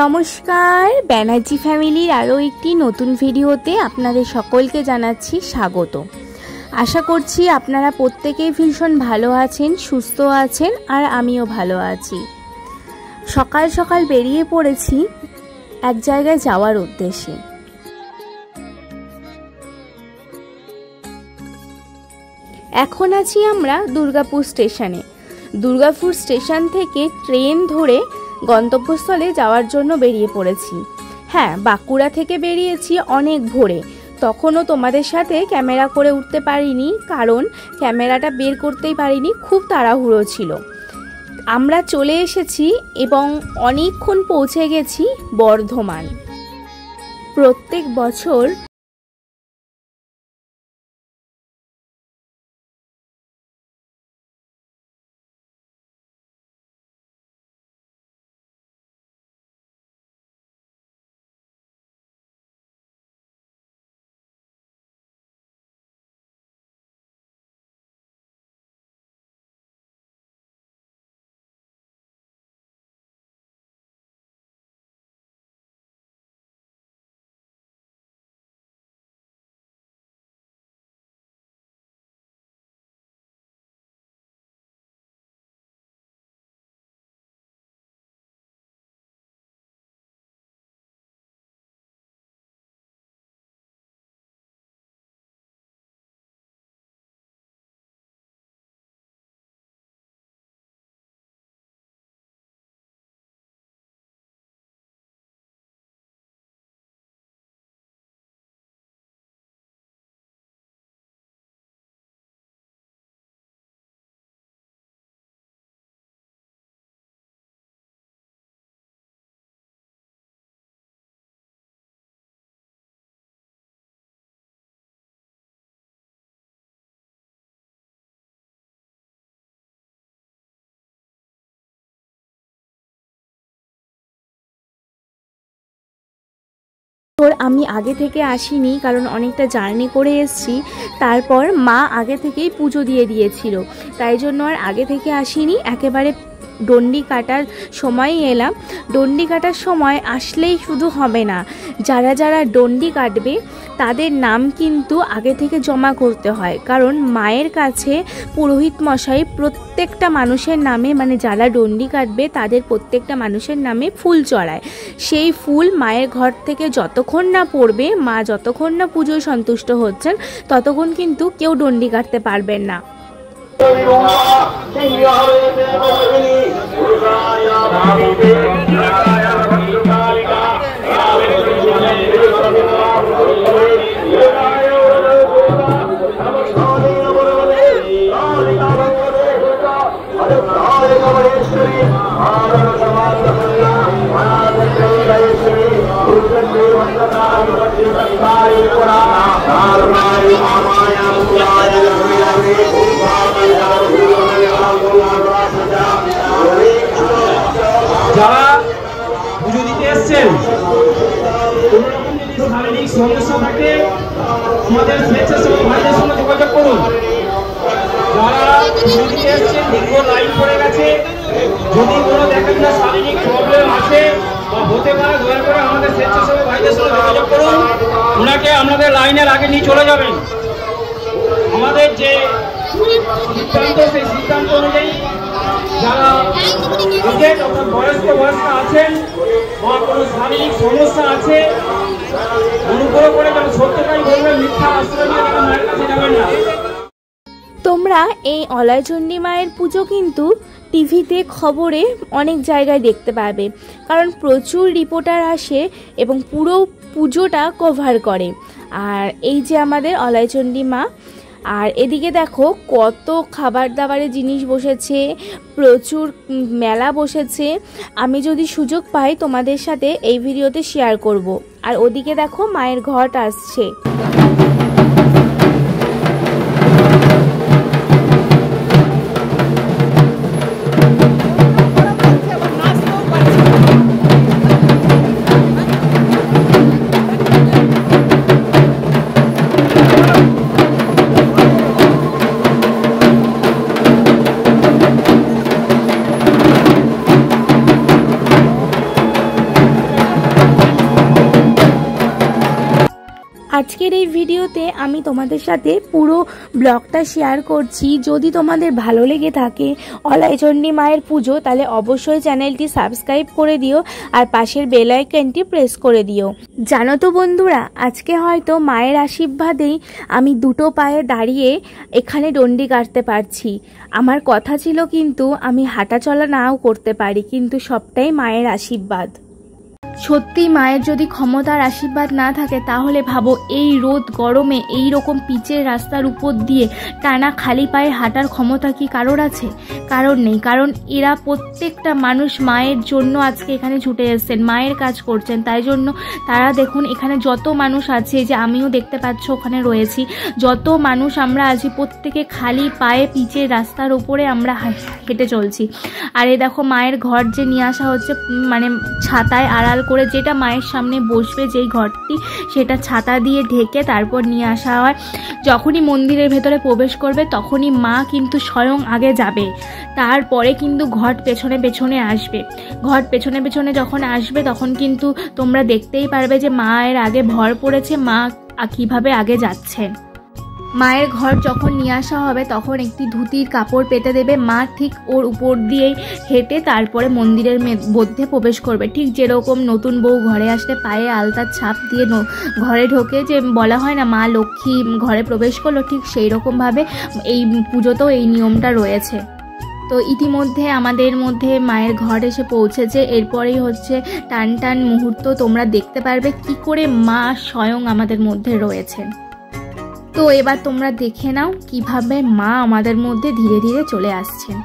নমস্কার, ব্যানার্জি ফ্যামিলির আরও একটি নতুন ভিডিওতে আপনাদের সকলকে জানাচ্ছি স্বাগত। আশা করছি আপনারা প্রত্যেকেই ভীষণ ভালো আছেন, সুস্থ আছেন, আর আমিও ভালো আছি। সকাল সকাল বেরিয়ে পড়েছি এক জায়গায় যাওয়ার উদ্দেশ্যে। এখন আছি আমরা দুর্গাপুর স্টেশনে। দুর্গাপুর স্টেশন থেকে ট্রেন ধরে গন্তব্যস্থলে যাওয়ার জন্য বেরিয়ে পড়েছি। হ্যাঁ, বাঁকুড়া থেকে বেরিয়েছি অনেক ভোরে। তখনও তোমাদের সাথে ক্যামেরা করে উঠতে পারিনি, কারণ ক্যামেরাটা বের করতেই পারিনি, খুব তাড়াহুড়ো ছিল। আমরা চলে এসেছি এবং অনেকক্ষণ পৌঁছে গেছি বর্ধমান। প্রত্যেক বছর আমি আগে থেকে আসিনি, কারণ অনেকটা জার্নি করে এসেছি। তারপর মা আগে থেকেই পুজো দিয়ে দিয়েছিল, তাই জন্য আর আগে থেকে আসিনি, একেবারে ডন্ডি কাটার সময়ই এলাম। ডন্ডি কাটার সময় আসলেই শুধু হবে না, যারা যারা ডন্ডি কাটবে তাদের নাম কিন্তু আগে থেকে জমা করতে হয়, কারণ মায়ের কাছে পুরোহিত মশাই প্রত্যেকটা মানুষের নামে, মানে যারা ডন্ডি কাটবে তাদের প্রত্যেকটা মানুষের নামে ফুল চড়ায়। সেই ফুল মায়ের ঘর থেকে যতক্ষণ না পড়বে, মা যতক্ষণ না পুজোয় সন্তুষ্ট হচ্ছেন, ততক্ষণ কিন্তু কেউ ডন্ডি কাটতে পারবেন না। যারা পুজো দিতে এসছেন, কোন রকম যদি শারীরিক সমস্যা থাকে আমাদের স্বেচ্ছাসেবক ভাইদের সঙ্গে যোগাযোগ করুন। যারা পুজো দিতে এসছেন, দীর্ঘ লাইন পড়ে গেছে, যদি কোনো দেখেন না শারীরিক প্রবলেম আছে বা হতে পারে, দয়া করে আমাদের স্বেচ্ছাসেবক ভাইদের সঙ্গে যোগাযোগ করুন। ওনাকে আমাদের লাইনের আগে নিয়ে চলে যাবেন। আমাদের যে সিদ্ধান্ত, সেই সিদ্ধান্ত অনুযায়ী যারা বয়স্ক আছেন বা কোনো শারীরিক সমস্যা আছে, অনুগ্রহ করে যেন সত্যটাই বলবেন, মিথ্যা আশ্রয় নিয়ে যেন মায়ের কাছে যাবেন না। তোমরা এই অলয়চণ্ডী মায়ের পুজো কিন্তু টিভিতে, খবরে অনেক জায়গায় দেখতে পাবে, কারণ প্রচুর রিপোর্টার আসে এবং পুরো পুজোটা কভার করে। আর এই যে আমাদের অলয়চণ্ডী মা, আর এদিকে দেখো কত খাবার দাবারের জিনিস বসেছে, প্রচুর মেলা বসেছে। আমি যদি সুযোগ পাই তোমাদের সাথে এই ভিডিওতে শেয়ার করব। আর ওদিকে দেখো মায়ের ঘট আসছে। আজকের এই ভিডিওতে আমি তোমাদের সাথে পুরো ব্লগটা শেয়ার করছি। যদি তোমাদের ভালো লেগে থাকে অলাইচণ্ডী মায়ের পুজো, তাহলে অবশ্যই চ্যানেলটি সাবস্ক্রাইব করে দিও আর পাশের বেল আইকনটি প্রেস করে দিও। জানো তো বন্ধুরা, আজকে হয়তো মায়ের আশীর্বাদেই আমি দুটো পায়ে দাঁড়িয়ে এখানে ডন্ডি কাটতে পারছি। আমার কথা ছিল কিন্তু আমি হাঁটা চলা নাও করতে পারি, কিন্তু সবটাই মায়ের আশীর্বাদ। সত্যি মায়ের যদি ক্ষমতার আশীর্বাদ না থাকে তাহলে ভাবো এই রোদ গরমে এই রকম পিচের রাস্তার উপর দিয়ে টানা খালি পায়ে হাঁটার ক্ষমতা কি কারোর আছে? কারণ নেই। কারণ এরা প্রত্যেকটা মানুষ মায়ের জন্য আজকে এখানে ছুটে এসেছেন, মায়ের কাজ করছেন। তাই জন্য তারা দেখুন এখানে যত মানুষ আছে, যে আমিও দেখতে পাচ্ছ ওখানে রয়েছি, যত মানুষ আমরা আছি প্রত্যেকে খালি পায়ে পিচের রাস্তার উপরে আমরা হেঁটে চলছি। আর এই দেখো মায়ের ঘর যে নিয়ে আসা হচ্ছে, মানে ছাতায় আড়াল করে, যেটা মায়ের সামনে বসবে যেই ঘরটি, সেটা ছাতা দিয়ে ঢেকে তারপর নিয়ে আসা হয়। যখনই মন্দিরের ভেতরে প্রবেশ করবে তখনই মা কিন্তু স্বয়ং আগে যাবে, তারপরে কিন্তু ঘট পেছনে পেছনে আসবে। ঘট পেছনে পেছনে যখন আসবে তখন কিন্তু তোমরা দেখতেই পারবে যে মায়ের আগে ভর পড়েছে, মা কিভাবে আগে যাচ্ছে। মায়ের ঘর যখন নিয়ে আসা হবে তখন একটি ধুতির কাপড় পেতে দেবে, মা ঠিক ওর উপর দিয়েই হেঁটে তারপরে মন্দিরের মধ্যে প্রবেশ করবে। ঠিক যেরকম নতুন বউ ঘরে আসলে পায়ে আলতার ছাপ দিয়ে ঘরে ঢোকে, যে বলা হয় না মা লক্ষ্মী ঘরে প্রবেশ করলো, ঠিক সেই রকমভাবে এই পুজোতেও এই নিয়মটা রয়েছে। তো ইতিমধ্যে আমাদের মধ্যে মায়ের ঘর এসে পৌঁছেছে। এরপরেই হচ্ছে টান টান মুহূর্ত, তোমরা দেখতে পারবে কি করে মা স্বয়ং আমাদের মধ্যে রয়েছেন। তো এবার তোমরা দেখে নাও কিভাবে মা আমাদের মধ্যে ধীরে ধীরে চলে আসছেন।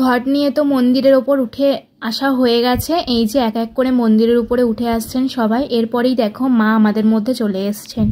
ঘট নিয়ে তো মন্দিরের ওপর উঠে আসা হয়ে গেছে। এই যে এক এক করে মন্দিরের উপরে উঠে আসছেন সবাই। এরপরেই দেখো মা আমাদের মধ্যে চলে এসছেন।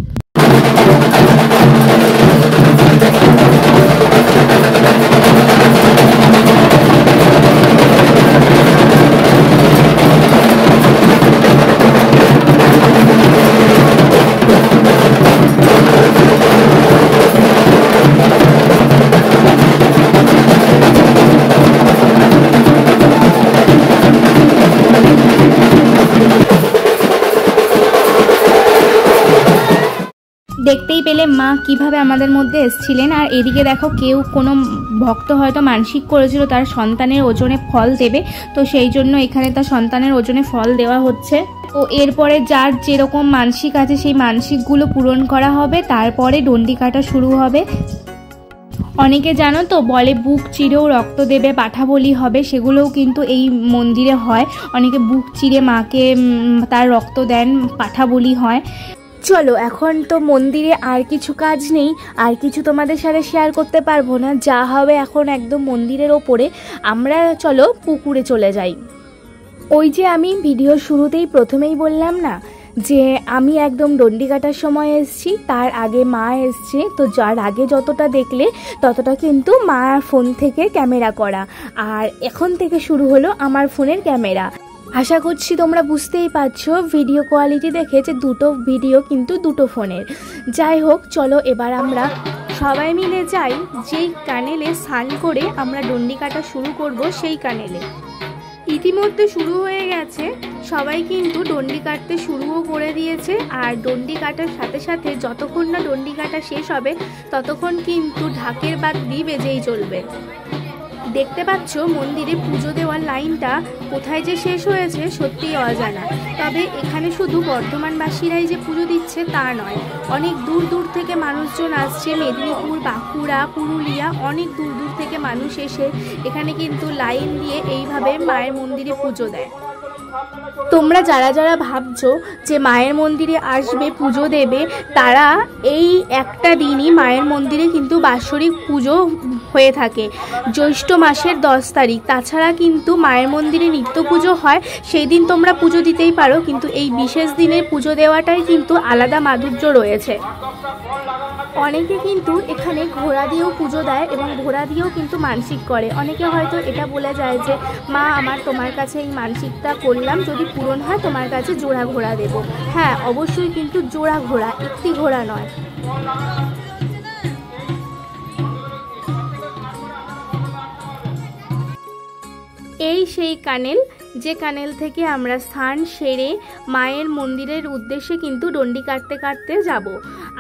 দেখতেই পেলে মা কিভাবে আমাদের মধ্যে এসেছিলেন। আর এদিকে দেখো কেউ কোনো ভক্ত হয়তো মানসিক করেছিল তার সন্তানের ওজনে ফল দেবে, তো সেই জন্য এখানে তার সন্তানের ওজনে ফল দেওয়া হচ্ছে। তো এরপরে যার যেরকম মানসিক আছে সেই মানসিকগুলো পূরণ করা হবে, তারপরে ডন্ডি কাটা শুরু হবে। অনেকে জানো তো বলে বুক চিরেও রক্ত দেবে, পাঠা বলি হবে, সেগুলোও কিন্তু এই মন্দিরে হয়। অনেকে বুক চিরে মাকে তার রক্ত দেন, পাঠা বলি হয়। চলো, এখন তো মন্দিরে আর কিছু কাজ নেই, আর কিছু তোমাদের সাথে শেয়ার করতে পারবো না। যা হবে এখন একদম মন্দিরের ওপরে। আমরা চলো পুকুরে চলে যাই। ওই যে আমি ভিডিও শুরুতেই প্রথমেই বললাম না যে আমি একদম ডন্ডি কাটার সময় এসছি, তার আগে মা এসছে। তো যার আগে যতটা দেখলে ততটা কিন্তু মার ফোন থেকে ক্যামেরা করা, আর এখন থেকে শুরু হলো আমার ফোনের ক্যামেরা। আশা করছি তোমরা বুঝতেই পারছো ভিডিও কোয়ালিটি দেখে যে দুটো ভিডিও কিন্তু দুটো ফোনের। যাই হোক, চলো এবার আমরা সবাই মিলে যাই যেই কানেলে স্নান করে আমরা ডন্ডি কাটা শুরু করব, সেই কানেলে। ইতিমধ্যে শুরু হয়ে গেছে, সবাই কিন্তু ডন্ডি কাটতে শুরুও করে দিয়েছে। আর ডন্ডি কাটার সাথে সাথে যতক্ষণ না ডন্ডি কাটা শেষ হবে ততক্ষণ কিন্তু ঢাকের বাদ্যি বেজেই চলবে। দেখতে পাচ্ছ মন্দিরে পুজো দেওয়ার লাইনটা কোথায় যে শেষ হয়েছে সত্যিই অজানা। তবে এখানে শুধু বর্ধমানবাসীরাই যে পুজো দিচ্ছে তা নয়, অনেক দূর দূর থেকে মানুষজন আসছে। মেদিনীপুর, বাঁকুড়া, পুরুলিয়া, অনেক দূর দূর থেকে মানুষ এসে এখানে কিন্তু লাইন দিয়ে এইভাবে মায়ের মন্দিরে পুজো দেয়। তোমরা যারা যারা ভাবছো যে মায়ের মন্দিরে আসবে পুজো দেবে, তারা এই একটা দিনই মায়ের মন্দিরে কিন্তু বাৎসরিক পুজো হয়ে থাকে, জ্যৈষ্ঠ মাসের 10 তারিখ। তাছাড়া কিন্তু মায়ের মন্দিরে নিত্য পুজো হয়, সেই দিন তোমরা পুজো দিতেই পারো, কিন্তু এই বিশেষ দিনে পুজো দেওয়াটাই কিন্তু আলাদা মাধুর্য রয়েছে। অনেকে কিন্তু এখানে ঘোড়া দিয়েও পুজো দেয় এবং ঘোড়া দিয়েও কিন্তু মানসিক করে। অনেকে হয়তো এটা বলে যায় যে মা আমার তোমার কাছে এই মানসিকটা করলাম, যদি পূরণ হয় তোমার কাছে জোড়া ঘোড়া দেব। হ্যাঁ, অবশ্যই কিন্তু জোড়া ঘোড়া, একটি ঘোড়া নয়। এই সেই কানেল, যে কানেল থেকে আমরা স্নান সেরে মায়ের মন্দিরের উদ্দেশ্যে কিন্তু ডন্ডি কাটতে কাটতে যাব।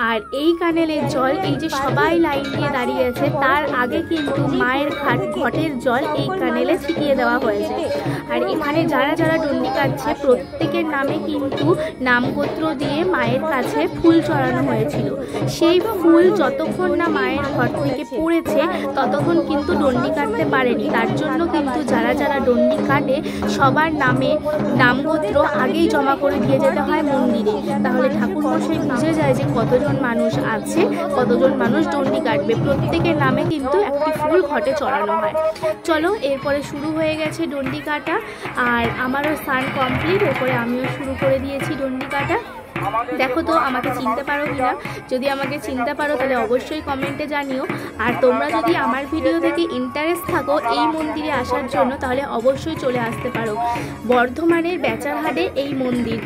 আর এই কানেলের জল, এই যে সবাই লাইন দিয়ে দাঁড়িয়ে আছে, তার আগে কিন্তু মায়ের ঘটের জল এই কানেলে ছিটিয়ে দেওয়া হয়েছে। আর এখানে যারা যারা ডন্ডি কাটছে প্রত্যেকের নামে কিন্তু নামগোত্র দিয়ে মায়ের কাছে ফুল চড়ানো হয়েছিল। সেই ফুল যতক্ষণ না মায়ের ঘর থেকে পড়েছে ততক্ষণ কিন্তু ডন্ডি কাটতে পারেনি। তার জন্য কিন্তু যারা যারা ডন্ডি কাটে সবার নামে নামগোত্র আগেই জমা করে দিয়ে যেতে হয় মন্দিরে। তাহলে ঠাকুরমশাই বুঝে যায় যে কতজন মানুষ আছে, কতজন মানুষ ডন্ডি কাটবে। প্রত্যেকের নামে কিন্তু একটি ফুল ঘটে চড়ানো হয়। চলো, এরপরে শুরু হয়ে গেছে ডন্ডি কাটা। আর আমারও স্নান কমপ্লিট, এরপরে আমিও শুরু করে দিয়েছি ডন্ডি কাটা। দেখো তো আমাকে চিনতে পারো কিনা। যদি আমাকে চিনতে পারো তাহলে অবশ্যই কমেন্টে জানিও। আর তোমরা যদি আমার ভিডিও থেকে ইন্টারেস্ট থাকো এই মন্দিরে আসার জন্য, তাহলে অবশ্যই চলে আসতে পারো। বর্ধমানের বেচারহাটে এই মন্দির,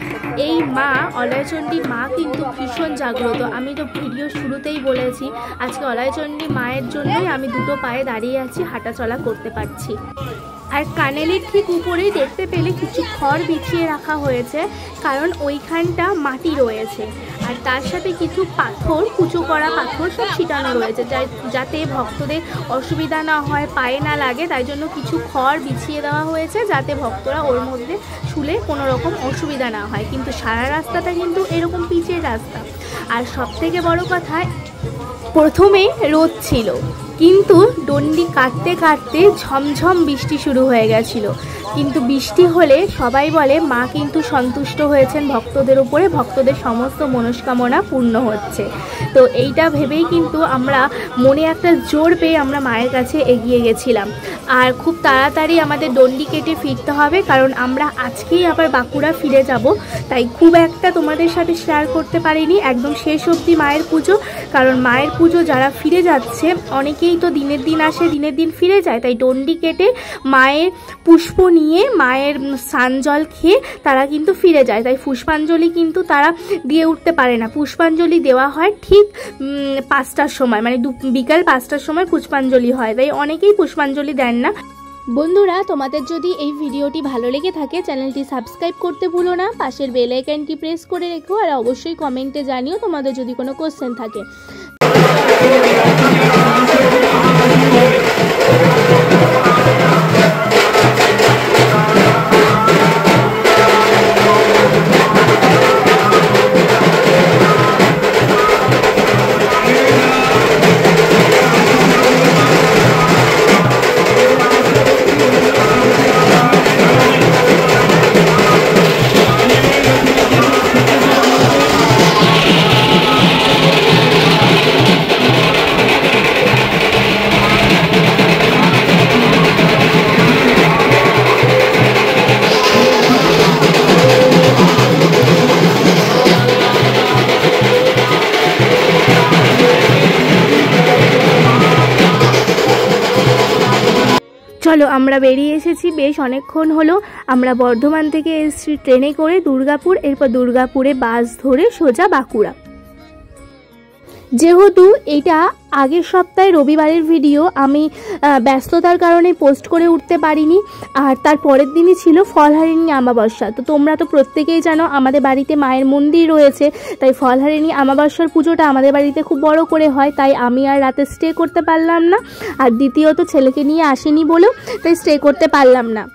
এই মা অলয়চণ্ডী মা কিন্তু ভীষণ জাগ্রত। আমি তো ভিডিও শুরুতেই বলেছি আজকে অলয়চণ্ডী মায়ের জন্যই আমি দুটো পায়ে দাঁড়িয়ে আছি, হাঁটাচলা করতে পারছি। আর কানেলের ঠিক উপরেই দেখতে পেলে কিছু খড় বিছিয়ে রাখা হয়েছে, কারণ ওইখানটা মাটি রয়েছে। আর তার সাথে কিছু পাথর, কুচো করা পাথর সব ছিটানো রয়েছে, যাতে ভক্তদের অসুবিধা না হয়, পায়ে না লাগে। তাই জন্য কিছু খড় বিছিয়ে দেওয়া হয়েছে, যাতে ভক্তরা ওর মধ্যে শুলে কোনো রকম অসুবিধা না হয়। কিন্তু সারা রাস্তাটা কিন্তু এরকম পিচের রাস্তা। আর সবথেকে বড় কথা, প্রথমে রোদ ছিল, কিন্তু ডন্ডি কাটতে কাটতে ঝমঝম বৃষ্টি শুরু হয়ে গেছিল। কিন্তু বৃষ্টি হলে সবাই বলে মা কিন্তু সন্তুষ্ট হয়েছেন ভক্তদের উপরে, ভক্তদের সমস্ত মনস্কামনা পূর্ণ হচ্ছে। তো এইটা ভেবেই কিন্তু আমরা মনে একটা জোর পেয়ে আমরা মায়ের কাছে এগিয়ে গেছিলাম। আর খুব তাড়াতাড়ি আমাদের ডন্ডি কেটে ফিরতে হবে, কারণ আমরা আজকেই আবার বাঁকুড়া ফিরে যাব। তাই খুব একটা তোমাদের সাথে শেয়ার করতে পারিনি একদম শেষ অবধি মায়ের পুজো, কারণ মায়ের পুজো যারা ফিরে যাচ্ছে অনেকেই তো দিনের দিন আসে দিনের দিন ফিরে যায়। তাই ডন্ডি কেটে মায়ের পুষ্প নিয়ে মায়ের স্নান জল খেয়ে তারা কিন্তু ফিরে যায়। তাই পুষ্পাঞ্জলি কিন্তু তারা দিয়ে উঠতে পারে না। পুষ্পাঞ্জলি দেওয়া হয় ঠিক 5টার সময়, মানে বিকাল 5টার সময় পুষ্পাঞ্জলি হয়। তাই অনেকেই পুষ্পাঞ্জলি দেন না। বন্ধুরা, তোমাদের যদি এই ভিডিওটি ভালো লেগে থাকে চ্যানেলটি সাবস্ক্রাইব করতে ভুলো না, পাশের বেল আইকনটি প্রেস করে রেখো। আর অবশ্যই কমেন্টে জানিও তোমাদের যদি কোনো কোশ্চেন থাকে। চলো, আমরা বেরিয়ে এসেছি, বেশ অনেকক্ষণ হলো। আমরা বর্ধমান থেকে এসেছি ট্রেনে করে দুর্গাপুর, এরপর দুর্গাপুরে বাস ধরে সোজা বাঁকুড়া। যেহেতু এটা আগের সপ্তাহে রবিবারের ভিডিও, আমি ব্যস্ততার কারণে পোস্ট করে উঠতে পারিনি। আর তার পরের দিনই ছিল ফলহারিণী অমাবস্যা। তো তোমরা তো প্রত্যেকেই জানো আমাদের বাড়িতে মায়ের মন্দির রয়েছে, তাই ফলহারিণী অমাবস্যার পুজোটা আমাদের বাড়িতে খুব বড় করে হয়, তাই আমি আর রাতে স্টে করতে পারলাম না। আর দ্বিতীয়ত ছেলেকে নিয়ে আসিনি বলেও তাই স্টে করতে পারলাম না।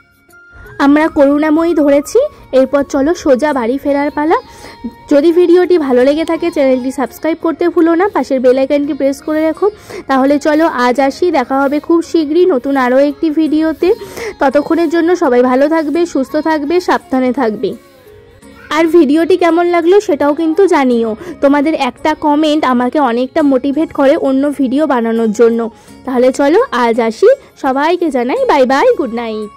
আমরা করুণাময়ী ধরেছি, এরপর চলো সোজা বাড়ি ফেরার পালা। যদি ভিডিওটি ভালো লেগে থাকে চ্যানেলটি সাবস্ক্রাইব করতে ভুলো না, পাশের বেল আইকনটি প্রেস করে রাখো। তাহলে চলো আজ আসি, দেখা হবে খুব শীঘ্রই নতুন আরও একটি ভিডিওতে। ততক্ষণের জন্য সবাই ভালো থাকবে, সুস্থ থাকবে, সাবধানে থাকবে। আর ভিডিওটি কেমন লাগলো সেটাও কিন্তু জানিও। তোমাদের একটা কমেন্ট আমাকে অনেকটা মোটিভেট করে অন্য ভিডিও বানানোর জন্য। তাহলে চলো আজ আসি, সবাইকে জানাই বাই বাই, গুড নাইট।